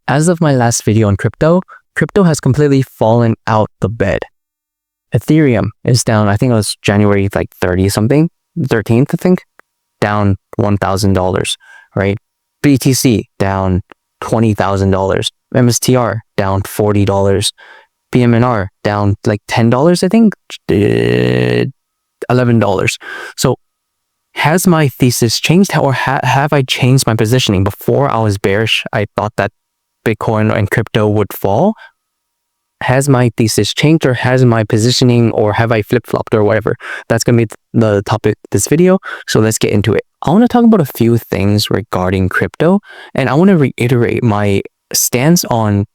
As of my last video on crypto has completely fallen out the bed. Ethereum is down, I think it was January like 30 something, 13th, I think, down $1,000, right? BTC down $20,000. MSTR down $40. BMNR down like $10, I think, $11. So has my thesis changed, or have I changed my positioning? Before I was bearish, I thought that Bitcoin and crypto would fall. Has my thesis changed, or has my positioning, or have I flip-flopped or whatever? That's going to be the topic of this video. So let's get into it. I want to talk about a few things regarding crypto, and I want to reiterate my stance on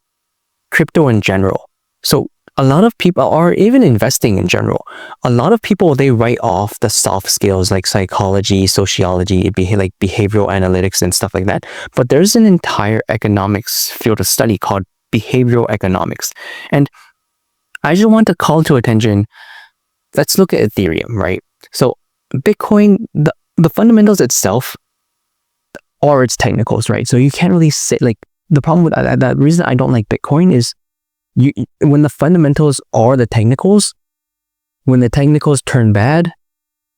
crypto in general. So a lot of people are even investing in general. A lot of people, they write off the soft skills like psychology, sociology, like behavioral analytics and stuff like that. But there's an entire economics field of study called behavioral economics. And I just want to call to attention, let's look at Ethereum, right? So Bitcoin, the fundamentals itself are its technicals, right? So you can't really say, like, the problem with that, the reason I don't like Bitcoin is when the fundamentals are the technicals, when the technicals turn bad,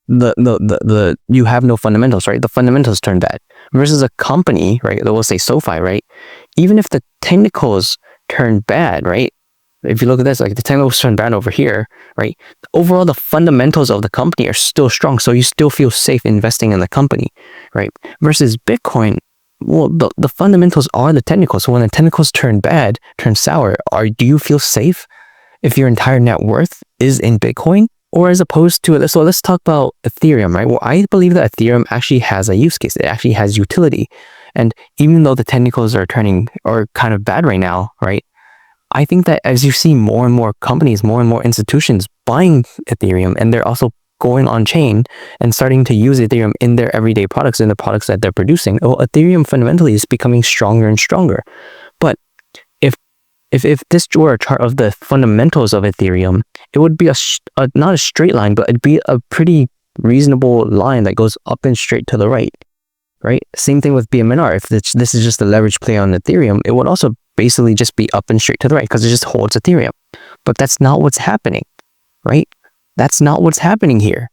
you have no fundamentals, right? The fundamentals turn bad. Versus a company, right? We'll say SoFi, right? Even if the technicals turn bad, right? If you look at this, like the technicals turn bad over here, right? Overall, the fundamentals of the company are still strong, so you still feel safe investing in the company, right? Versus Bitcoin, well, the fundamentals are the technicals. So when the technicals turn bad, turn sour, do you feel safe if your entire net worth is in Bitcoin? Or as opposed to, so let's talk about Ethereum, right? Well, I believe that Ethereum actually has a use case. It actually has utility. And even though the technicals are kind of bad right now, right? I think that as you see more and more companies, more and more institutions buying Ethereum, and they're also going on chain and starting to use Ethereum in their everyday products, in the products that they're producing, well, Ethereum fundamentally is becoming stronger and stronger. But if this were a chart of the fundamentals of Ethereum, it would be not a straight line, but it'd be a pretty reasonable line that goes up and straight to the right, right? Same thing with BMNR. If this is just a leverage play on Ethereum, it would also basically just be up and straight to the right because it just holds Ethereum. But that's not what's happening, right? That's not what's happening here,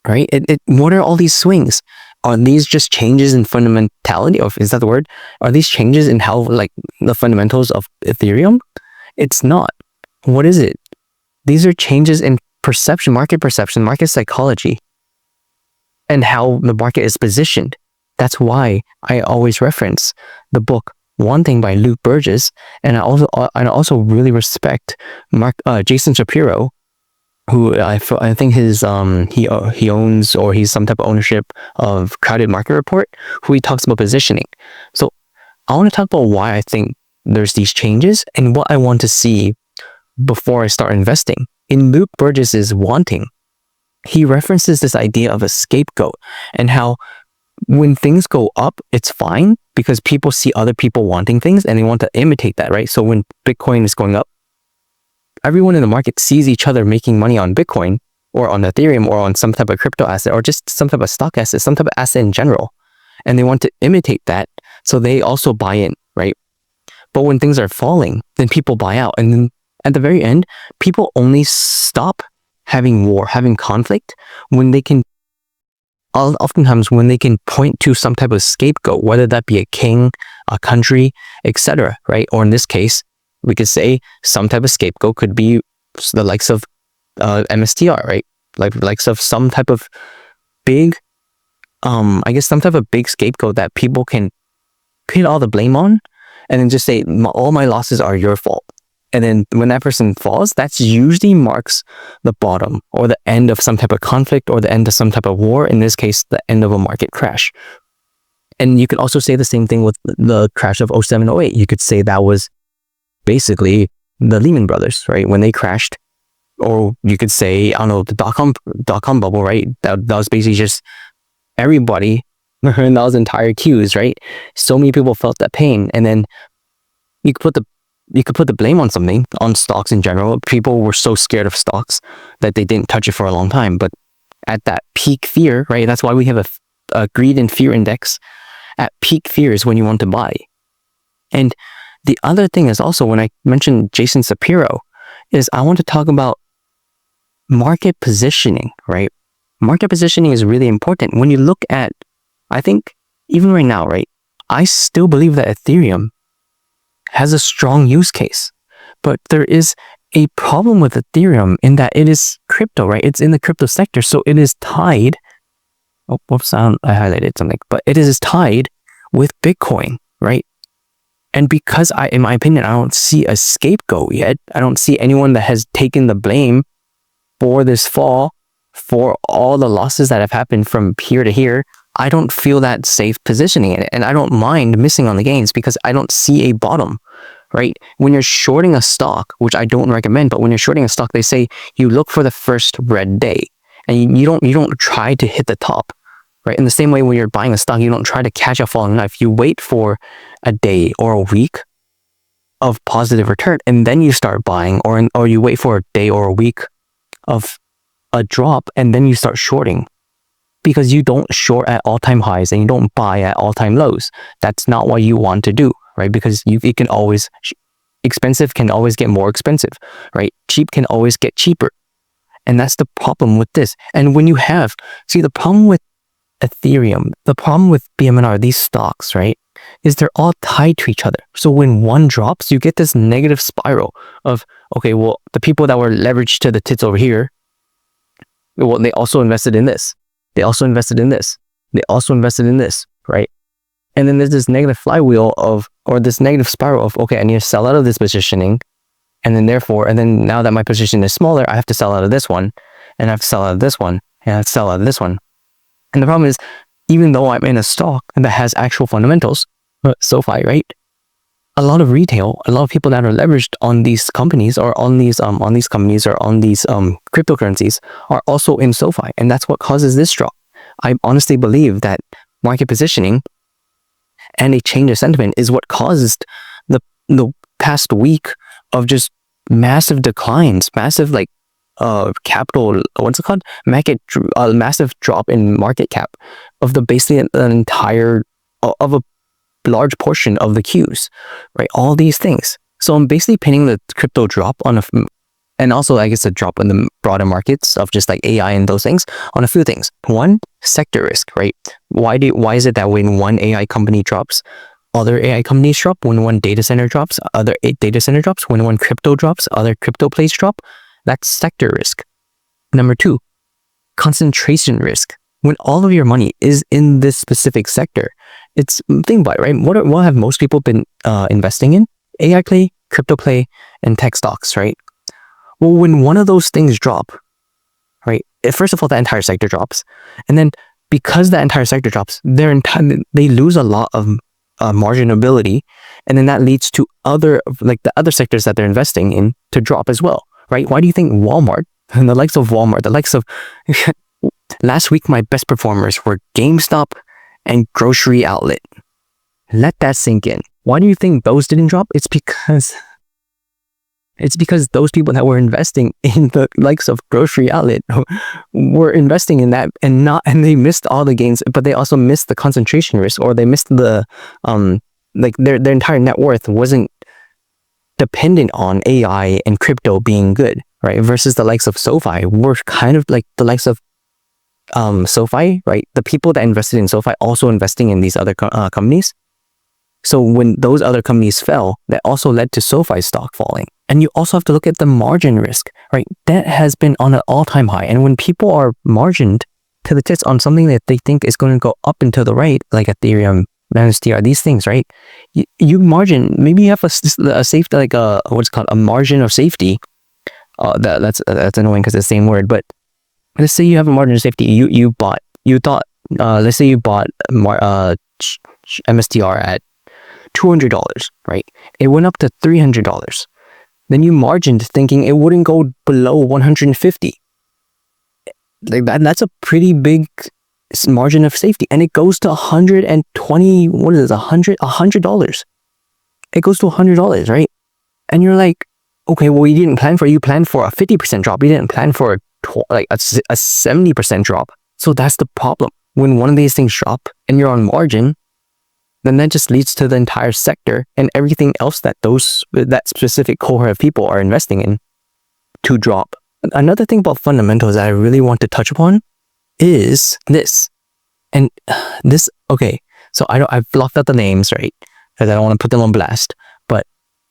right? What are all these swings? Are these just changes in fundamentality, or is that the word? Are these changes in how, like, the fundamentals of Ethereum? It's not. What is it? These are changes in perception, market psychology, and how the market is positioned. That's why I always reference the book One Thing by Luke Burgess, and I also really respect Jason Shapiro, who I think he owns, or he's some type of ownership of Crowded Market Report, who he talks about positioning. So I want to talk about why I think there's these changes and what I want to see before I start investing. In Luke Burgess's Wanting, he references this idea of a scapegoat and how when things go up, it's fine because people see other people wanting things and they want to imitate that, right? So when Bitcoin is going up, everyone in the market sees each other making money on Bitcoin or on Ethereum or on some type of crypto asset or just some type of stock asset, some type of asset in general. And they want to imitate that. So they also buy in, right? But when things are falling, then people buy out. And then at the very end, people only stop having war, having conflict when they can, oftentimes when they can point to some type of scapegoat, whether that be a king, a country, etc., right? Or in this case, we could say some type of scapegoat could be the likes of MSTR, right? Likes of some type of big, I guess some type of big scapegoat that people can pin all the blame on and then just say, all my losses are your fault. And then when that person falls, that usually marks the bottom or the end of some type of conflict or the end of some type of war. In this case, the end of a market crash. And you could also say the same thing with the crash of 07, 08. You could say that was basically the Lehman Brothers, right? When they crashed, or you could say, I don't know, the dot-com bubble, right? That was basically just everybody, and that was entire queues, right? So many people felt that pain, and then you could put the blame on something, on stocks in general. People were so scared of stocks that they didn't touch it for a long time. But at that peak fear, right? That's why we have a greed and fear index. At peak fear is when you want to buy. And The other thing is also, when I mentioned Jason Shapiro, is I want to talk about market positioning, right? Market positioning is really important. When you look at, I think even right now, right, I still believe that Ethereum has a strong use case, but there is a problem with Ethereum in that it is crypto, right? It's in the crypto sector, so it is tied. Oh, whoops, I highlighted something, but it is tied with Bitcoin, right? And because in my opinion, I don't see a scapegoat yet. I don't see anyone that has taken the blame for this fall, for all the losses that have happened from here to here. I don't feel that safe positioning in it, and I don't mind missing on the gains because I don't see a bottom, right? When you're shorting a stock, which I don't recommend, but when you're shorting a stock, they say you look for the first red day, and you don't try to hit the top, right? In the same way, when you're buying a stock, you don't try to catch a falling knife. You wait for a day or a week of positive return, and then you start buying, or you wait for a day or a week of a drop, and then you start shorting. Because you don't short at all-time highs and you don't buy at all-time lows. That's not what you want to do, right? Because it can always, expensive can always get more expensive, right? Cheap can always get cheaper. And that's the problem with this. And when you have, see, the problem with Ethereum, the problem with BMNR, these stocks, right, is they're all tied to each other. So when one drops, you get this negative spiral of, okay, well, the people that were leveraged to the tits over here, well, they also invested in this. They also invested in this. They also invested in this, right? And then there's this negative flywheel or this negative spiral of, okay, I need to sell out of this positioning. And then now that my position is smaller, I have to sell out of this one. And I have to sell out of this one. And I have to sell out of this one. And the problem is, even though I'm in a stock that has actual fundamentals, SoFi, right? A lot of retail, a lot of people that are leveraged on these companies or on these companies or on these cryptocurrencies are also in SoFi, and that's what causes this drop. I honestly believe that market positioning and a change of sentiment is what caused the past week of just massive declines, massive capital, what's it called? Massive drop in market cap of basically an entire of a large portion of the Qs, right? All these things. So I'm basically pinning the crypto drop on and also I guess a drop in the broader markets of just like AI and those things on a few things. One, sector risk, right? Why is it that when one AI company drops, other AI companies drop? When one data center drops, other data center drops? When one crypto drops, other crypto plays drop? That's sector risk. Number two, concentration risk. When all of your money is in this specific sector, think about it, right? What have most people been investing in? AI play, crypto play, and tech stocks, right? Well, when one of those things drop, right? First of all, the entire sector drops, and then because the entire sector drops, they lose a lot of marginability, and then that leads to the other sectors that they're investing in to drop as well, right? Why do you think Walmart and the likes of last week, my best performers were GameStop and grocery outlet? Let that sink in. Why do you think those didn't drop? It's because those people that were investing in the likes of grocery outlet were investing in that and they missed all the gains, but they also missed the concentration risk, or they missed the their entire net worth wasn't dependent on AI and crypto being good, right? Versus the likes of SoFi were kind of like the likes of SoFi, right? The people that invested in SoFi also investing in these other companies. So when those other companies fell, that also led to SoFi stock falling. And you also have to look at the margin risk, right? That has been on an all-time high. And when people are margined to the tits on something that they think is going to go up and to the right, like Ethereum, MSTR, these things, right? You margin, maybe you have a safety, like what's called a margin of safety. That's annoying because it's the same word, but let's say you have a margin of safety. Let's say you bought MSTR at $200, right? It went up to $300. Then you margined thinking it wouldn't go below 150. Like that's a pretty big margin of safety, and it goes to 120. What is this? $100. It goes to $100, right? And you're like, okay, well, you planned for a 50% drop. You didn't plan for a 70% drop. So that's the problem. When one of these things drop and you're on margin, then that just leads to the entire sector and everything else that that specific cohort of people are investing in to drop. Another thing about fundamentals that I really want to touch upon is this. And this, okay, so I've blocked out the names, right? Because I don't want to put them on blast. But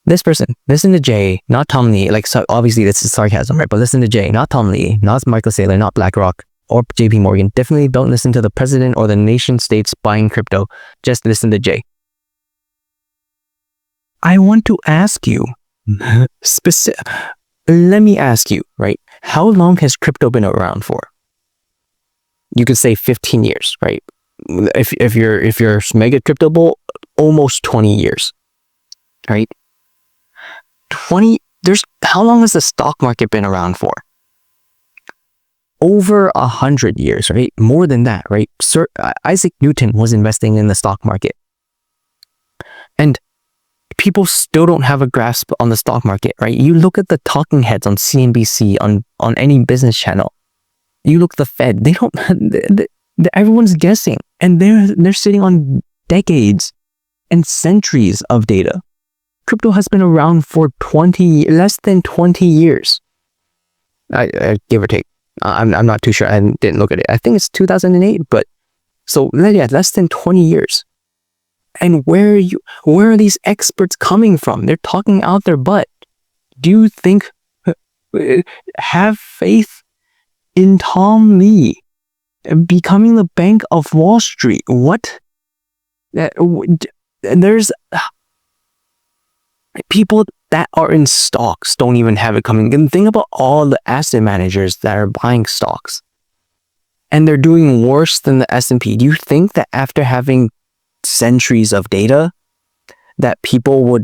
this person, listen to Jay, not Tom Lee. Like, so obviously this is sarcasm, right? But listen to Jay, not Tom Lee, not Michael Saylor, not BlackRock or JP Morgan. Definitely don't listen to the president or the nation states buying crypto. Just listen to Jay. I want to ask you, let me ask you, right? How long has crypto been around for? You could say 15 years, right? If you're mega crypto bull, almost 20 years, right? How long has the stock market been around for? Over 100 years, right? More than that, right? Sir Isaac Newton was investing in the stock market. And people still don't have a grasp on the stock market, right? You look at the talking heads on CNBC, on any business channel. You look at the Fed, they don't, everyone's guessing. And they're sitting on decades and centuries of data. Crypto has been around for less than 20 years. I give or take. I'm not too sure. I didn't look at it. I think it's 2008, but so yeah, less than 20 years. And where are these experts coming from? They're talking out their butt. Do you think, have faith in Tom Lee becoming the Bank of Wall Street? What? There's people that are in stocks don't even have it coming. And think about all the asset managers that are buying stocks and they're doing worse than the S&P. Do you think that after having centuries of data that people would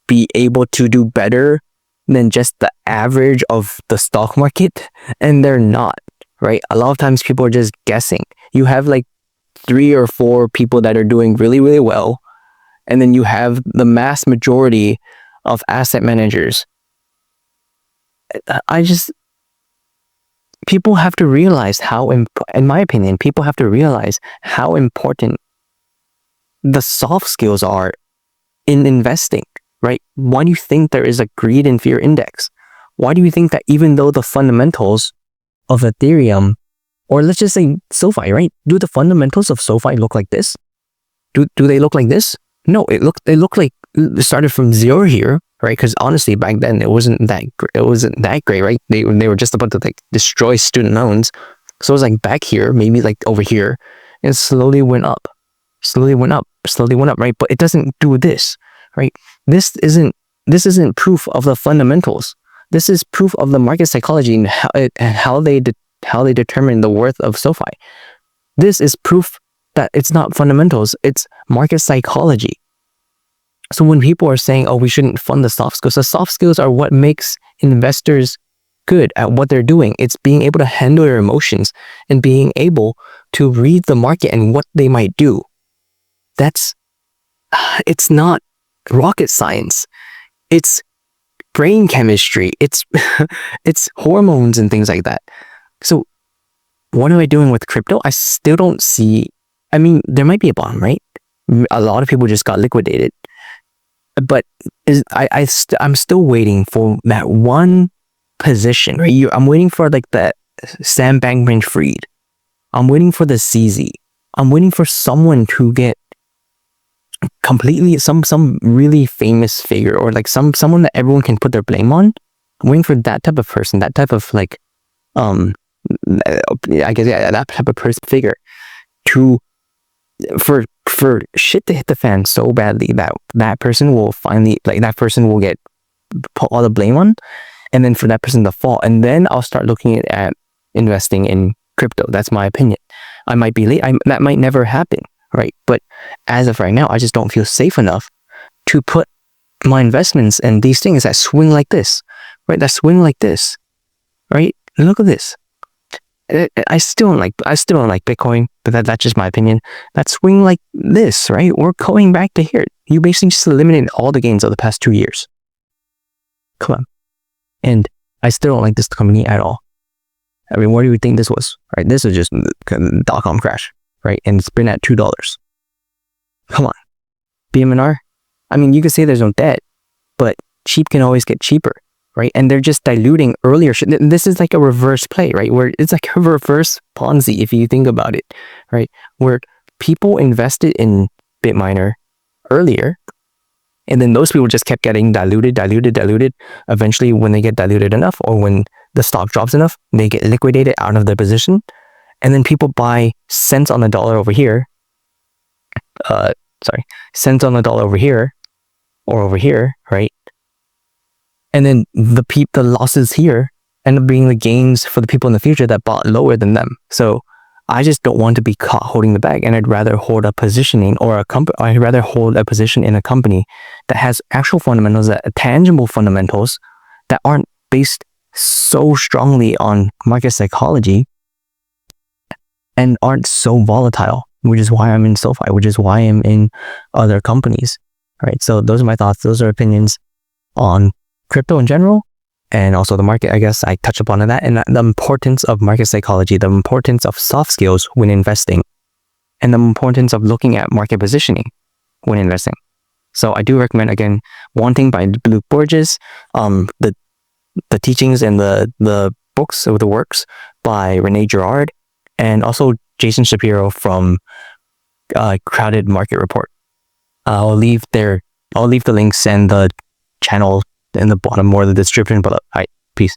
be able to do better than just the average of the stock market? And they're not, right? A lot of times people are just guessing. You have like 3 or 4 people that are doing really, really well. And then you have the mass majority of asset managers. People have to realize in my opinion, people have to realize how important the soft skills are in investing, right? Why do you think there is a greed and fear index? Why do you think that even though the fundamentals of Ethereum, or let's just say SoFi, right? Do the fundamentals of SoFi look like this? Do they look like this? No, they look like it started from 0 here, right? Because honestly, back then it wasn't that great, right? They were just about to like destroy student loans, so it was like back here, maybe like over here, and slowly went up, right? But it doesn't do this, right? This isn't proof of the fundamentals. This is proof of the market psychology and how they determine the worth of SoFi. This is proof that it's not fundamentals, it's market psychology. So when people are saying, oh, we shouldn't fund the soft skills are what makes investors good at what they're doing. It's being able to handle your emotions and being able to read the market and what they might do. It's not rocket science. It's brain chemistry. It's hormones and things like that. So what am I doing with crypto? I still don't see. I mean, there might be a bottom, right? A lot of people just got liquidated, but I'm still waiting for that one position, right? I'm waiting for like the Sam Bankman-Fried. I'm waiting for the CZ. I'm waiting for someone to get completely some really famous figure, or like someone that everyone can put their blame on. I'm waiting for that type of person, that type of like I guess that type of figure for shit to hit the fan so badly that person will finally, like, that person will get put all the blame on, and then for that person to fall, and then I'll start looking at investing in crypto. That's my opinion. I might be late. That might never happen, right? But as of right now, I just don't feel safe enough to put my investments in these things that swing like this, right? That swing like this, right? Look at this. I still don't like Bitcoin, but that's just my opinion. That swing like this, right? We're going back to here. You basically just eliminated all the gains of the past 2 years. Come on. And I still don't like this company at all. I mean, what do you think this was? Right? This is just .com crash, right? And it's been at $2. Come on. BMNR. I mean, you could say there's no debt, but cheap can always get cheaper, right? And they're just diluting earlier. This is like a reverse play, right? Where it's like a reverse Ponzi if you think about it, right? Where people invested in BitMiner earlier, and then those people just kept getting diluted. Eventually, when they get diluted enough, or when the stock drops enough, they get liquidated out of their position, and then people buy cents on the dollar over here. Cents on the dollar over here, or over here, right? And then the losses here end up being the gains for the people in the future that bought lower than them. So I just don't want to be caught holding the bag, and I'd rather hold a positioning or a company. I'd rather hold a position in a company that has actual fundamentals, that tangible fundamentals that aren't based so strongly on market psychology and aren't so volatile, which is why I'm in SoFi, which is why I'm in other companies, right? So those are my thoughts. Those are opinions on crypto in general, and also the market. I guess I touch upon that, and the importance of market psychology, the importance of soft skills when investing, and the importance of looking at market positioning when investing. So I do recommend, again, Wanting by Luke Borges, the teachings and the books or the works by Rene Girard, and also Jason Shapiro from Crowded Market Report. I'll leave the links and the channel in the bottom or the description below. All right, peace.